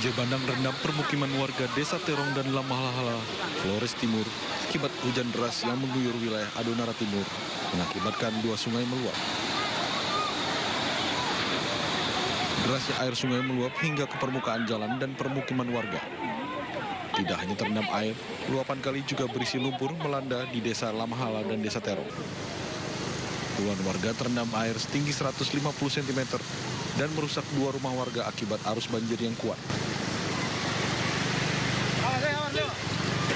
Banjir bandang rendam permukiman warga Desa Terong dan Lamahala, Flores Timur akibat hujan deras yang mengguyur wilayah Adonara Timur, mengakibatkan 2 sungai meluap. Derasnya air sungai meluap hingga ke permukaan jalan dan permukiman warga. Tidak hanya terendam air, luapan kali juga berisi lumpur melanda di Desa Lamahala dan Desa Terong. Puluhan warga terendam air setinggi 150 cm dan merusak 2 rumah warga akibat arus banjir yang kuat.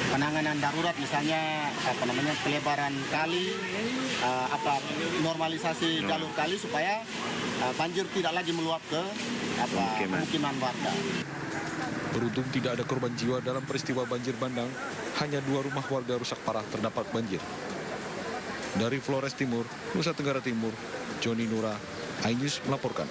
Penanganan darurat misalnya pelebaran kali, normalisasi jalur kali supaya banjir tidak lagi meluap ke pemukiman warga. Beruntung tidak ada korban jiwa dalam peristiwa banjir bandang, hanya 2 rumah warga rusak parah terdampak banjir. Dari Flores Timur, Nusa Tenggara Timur, Joni Nura, iNews melaporkan.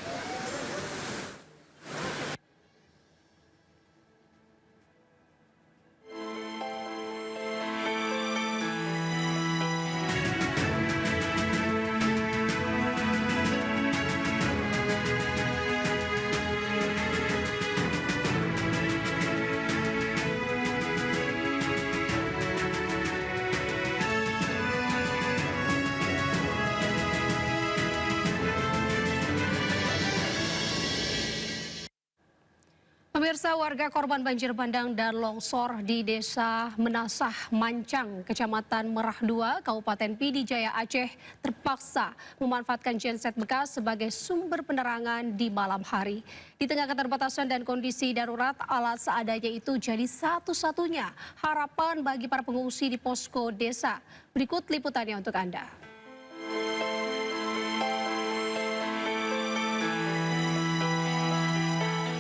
Pemirsa, warga korban banjir bandang dan longsor di Desa Menasah Mancang, Kecamatan Merah II, Kabupaten Pidijaya Aceh terpaksa memanfaatkan genset bekas sebagai sumber penerangan di malam hari. Di tengah keterbatasan dan kondisi darurat, alat seadanya itu jadi satu-satunya harapan bagi para pengungsi di posko desa. Berikut liputannya untuk Anda.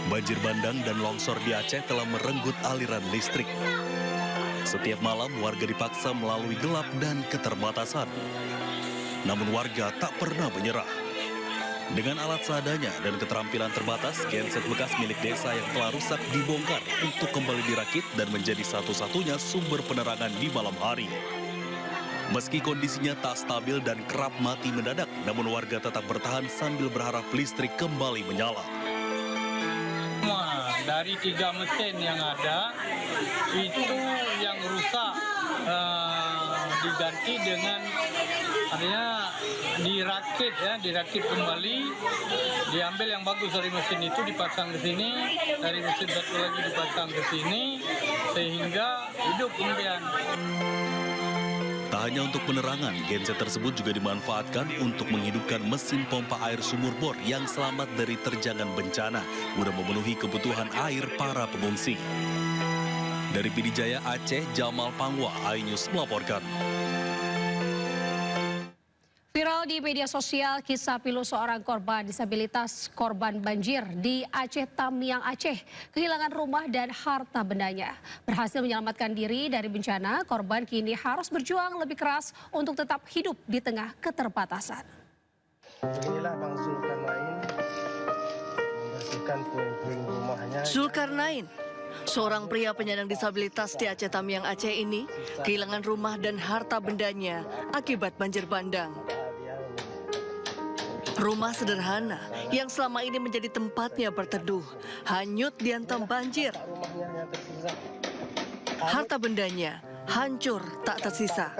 Banjir bandang dan longsor di Aceh telah merenggut aliran listrik. Setiap malam warga dipaksa melalui gelap dan keterbatasan. Namun warga tak pernah menyerah. Dengan alat seadanya dan keterampilan terbatas, genset bekas milik desa yang telah rusak dibongkar untuk kembali dirakit dan menjadi satu-satunya sumber penerangan di malam hari. Meski kondisinya tak stabil dan kerap mati mendadak, namun warga tetap bertahan sambil berharap listrik kembali menyala. Dari 3 mesin yang ada, itu yang rusak diganti dengan artinya dirakit kembali, diambil yang bagus dari mesin itu dipasang ke sini, dari mesin satu lagi dipasang ke sini, sehingga hidup kemudian. Tak hanya untuk penerangan, genset tersebut juga dimanfaatkan untuk menghidupkan mesin pompa air sumur bor yang selamat dari terjangan bencana, guna memenuhi kebutuhan air para pengungsi. Dari Pidijaya Aceh, Jamal Pangwa, iNews melaporkan. Viral di media sosial kisah pilu seorang korban disabilitas korban banjir di Aceh Tamiang Aceh. Kehilangan rumah dan harta bendanya. Berhasil menyelamatkan diri dari bencana, korban kini harus berjuang lebih keras untuk tetap hidup di tengah keterbatasan. Inilah Bang Zulkarnain membersihkan puing-puing rumahnya. Zulkarnain, seorang pria penyandang disabilitas di Aceh Tamiang Aceh ini kehilangan rumah dan harta bendanya akibat banjir bandang. Rumah sederhana yang selama ini menjadi tempatnya berteduh, hanyut dihantam banjir. Harta bendanya hancur tak tersisa.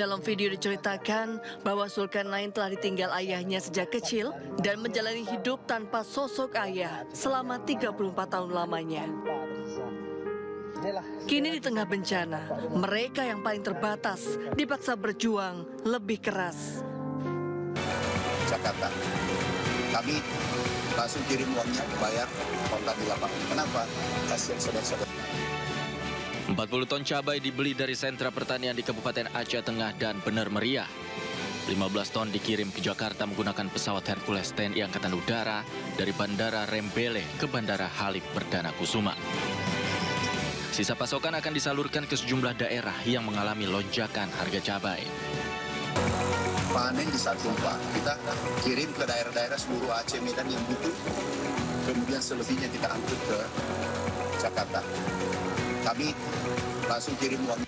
Dalam video diceritakan bahwa Zulkarnain telah ditinggal ayahnya sejak kecil dan menjalani hidup tanpa sosok ayah selama 34 tahun lamanya. Kini di tengah bencana, mereka yang paling terbatas dipaksa berjuang lebih keras. Jakarta. Kami langsung kirim uangnya, bayar kontak di lapangan. Kenapa? Kasihan saudara-saudara. 40 ton cabai dibeli dari sentra pertanian di Kabupaten Aceh Tengah dan Bener Meriah. 15 ton dikirim ke Jakarta menggunakan pesawat Hercules TNI Angkatan Udara dari Bandara Rembele ke Bandara Halim Perdana Kusuma. Sisa pasokan akan disalurkan ke sejumlah daerah yang mengalami lonjakan harga cabai. Panen di saat gempa, kita kirim ke daerah-daerah seluruh Aceh Medan yang butuh, kemudian selebihnya kita angkut ke Jakarta. Kami langsung kirim uang.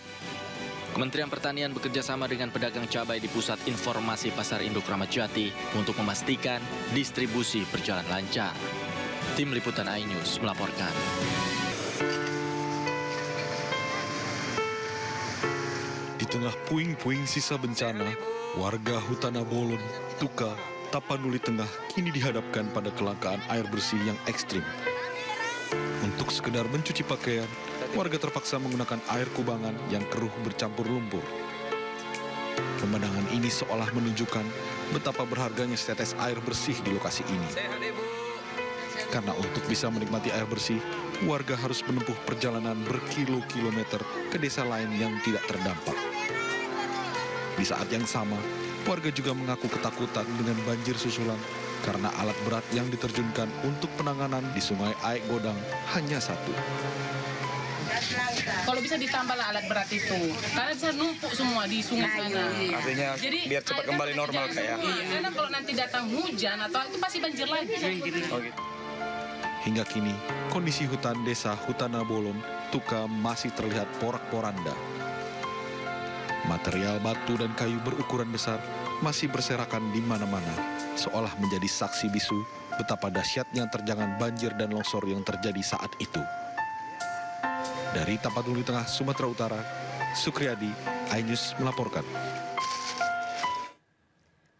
Kementerian Pertanian bekerja sama dengan pedagang cabai di Pusat Informasi Pasar Induk Ramat Jati untuk memastikan distribusi berjalan lancar. Tim Liputan iNews melaporkan. Di tengah puing-puing sisa bencana, warga Hutana Bolon, Tuka, Tapanuli Tengah kini dihadapkan pada kelangkaan air bersih yang ekstrim. Untuk sekedar mencuci pakaian, warga terpaksa menggunakan air kubangan yang keruh bercampur lumpur. Pemandangan ini seolah menunjukkan betapa berharganya setetes air bersih di lokasi ini. Karena untuk bisa menikmati air bersih, warga harus menempuh perjalanan berkilo-kilometer ke desa lain yang tidak terdampak. Di saat yang sama, warga juga mengaku ketakutan dengan banjir susulan karena alat berat yang diterjunkan untuk penanganan di Sungai Aek Godang hanya satu. Kalau bisa ditambahlah alat berat itu, karena bisa numpuk semua di sungai sana. Artinya Jadi biar cepat kembali normal kayak. Iya, karena kalau nanti datang hujan atau itu pasti banjir lagi. Oh, gitu. Hingga kini, kondisi hutan desa Hutana Bolon, Tuka masih terlihat porak-poranda. Material batu dan kayu berukuran besar masih berserakan di mana-mana, seolah menjadi saksi bisu betapa dahsyatnya terjangan banjir dan longsor yang terjadi saat itu. Dari Tapanuli Tengah, Sumatera Utara, Sukriyadi, iNews melaporkan.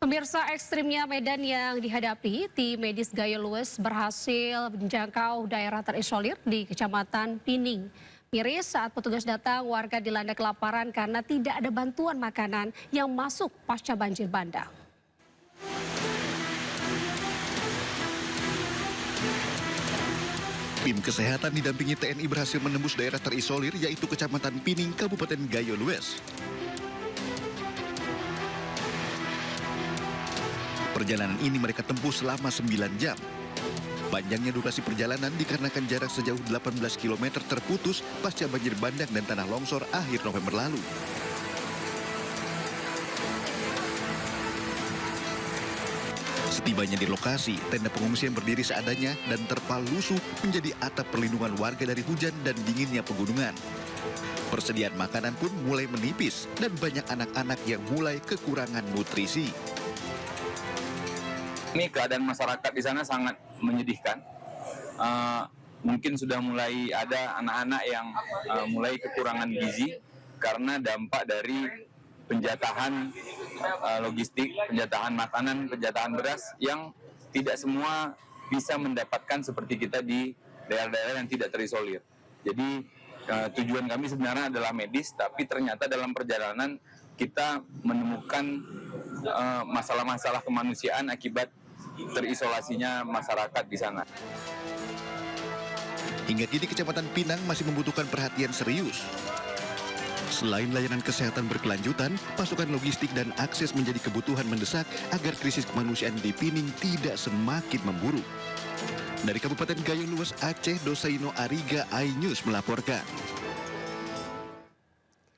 Pemirsa, ekstrimnya medan yang dihadapi, tim medis Gayo Luwes berhasil menjangkau daerah terisolir di Kecamatan Pining. Miris saat petugas datang, warga dilanda kelaparan karena tidak ada bantuan makanan yang masuk pasca banjir bandang. Tim kesehatan didampingi TNI berhasil menembus daerah terisolir yaitu Kecamatan Pining, Kabupaten Gayo Luwes. Perjalanan ini mereka tempuh selama 9 jam. Panjangnya durasi perjalanan dikarenakan jarak sejauh 18 km terputus pasca banjir bandang dan tanah longsor akhir November lalu. Setibanya di lokasi, tenda pengungsian berdiri seadanya dan terpal lusuh menjadi atap perlindungan warga dari hujan dan dinginnya pegunungan. Persediaan makanan pun mulai menipis dan banyak anak-anak yang mulai kekurangan nutrisi. Ini keadaan masyarakat di sana sangat menyedihkan. Mungkin sudah mulai ada anak-anak yang mulai kekurangan gizi karena dampak dari penjatahan logistik, penjatahan makanan, penjatahan beras yang tidak semua bisa mendapatkan seperti kita di daerah-daerah yang tidak terisolir. Jadi tujuan kami sebenarnya adalah medis, tapi ternyata dalam perjalanan kita menemukan masalah-masalah kemanusiaan akibat terisolasinya masyarakat di sana. Hingga kini Kecamatan Pinang masih membutuhkan perhatian serius. Selain layanan kesehatan berkelanjutan, pasokan logistik dan akses menjadi kebutuhan mendesak agar krisis kemanusiaan di Pining tidak semakin memburuk. Dari Kabupaten Gayo Luwes, Aceh, Dosaino Ariga, iNews melaporkan.